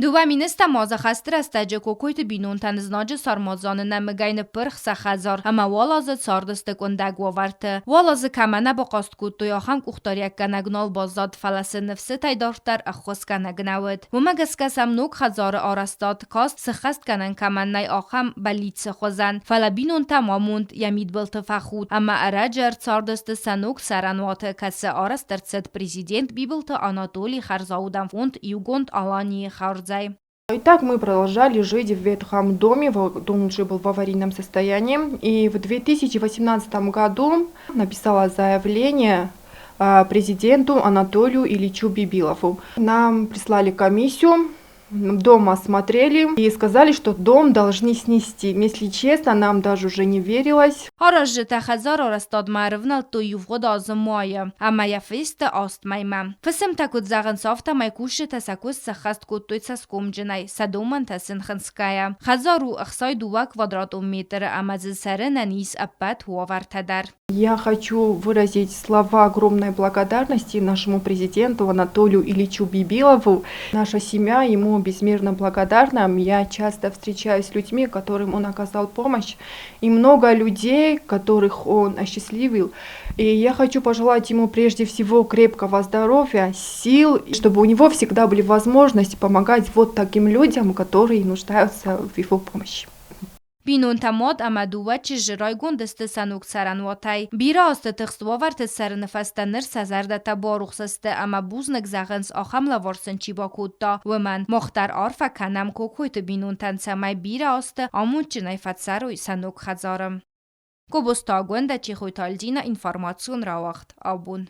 Duvaminiста mozaxastı rəstəджы Кокойты bинонтăн знаджы сармазаны нәмігайны пырхса хазар, ама валазы цардысты кондаг уавăрты. Валазы камана бақаст куту яхам кухтаряк канагнал базад фаласы нефсы тайдартар ăххуыс канагнавыд. Вумагаскасам нук хазары арастад каст сыхаст канан каманнай ахам балитсы хозан. Фăлă бинонтă мамунд ямид Бибылты фахуд. Ама арăджы ӕрцардысты санук царăнуаты касы араст ӕрцыд Президент Бибылты Анатолийы харзаудан фонд югонд алании хорз. Итак, мы продолжали жить в этом доме, дом уже был в аварийном состоянии. И в 2018 году написала заявление президенту Анатолию Ильичу Бибилову. Нам прислали комиссию, дом осмотрели и сказали, что дом должны снести. Если честно, нам даже уже не верилось. Арăджы тахазар арастад мәрвнал туювгод азымайы, ама яфесты астмайма. Фысым такут зағын сафта майкушы тасакус сахаст куттуй цаскомджинай, садоман тасынхынская. Хазару ăххуысăй 2 квадратметр, ама зысары нанис аппат уавăртăдар. Я хочу выразить слова огромной благодарности нашему президенту Анатолию Ильичу Бибилову. Наша семья ему безмерно благодарна. Я часто встречаюсь с людьми, которым он оказал помощь, и много людей, которых он осчастливил. И я хочу пожелать ему прежде всего крепкого здоровья, сил, чтобы у него всегда были возможности помогать вот таким людям, которые нуждаются в его помощи. Бинонтă мод ама дувачы жырай гондысты санук царăнуаты. Бирăасты тыхст уавăрты царăнăфăстăныр сазардата барухсысты, ама бузнăк зағынс ахамла варсынчи бакутта. Выман мохтар арфă кăнăм Кокойты бинонтăн цамай бирăасты амунчынай фацаруй санук хазарым. Кобостагвында чихуйтальдина информацион равахт. Абун.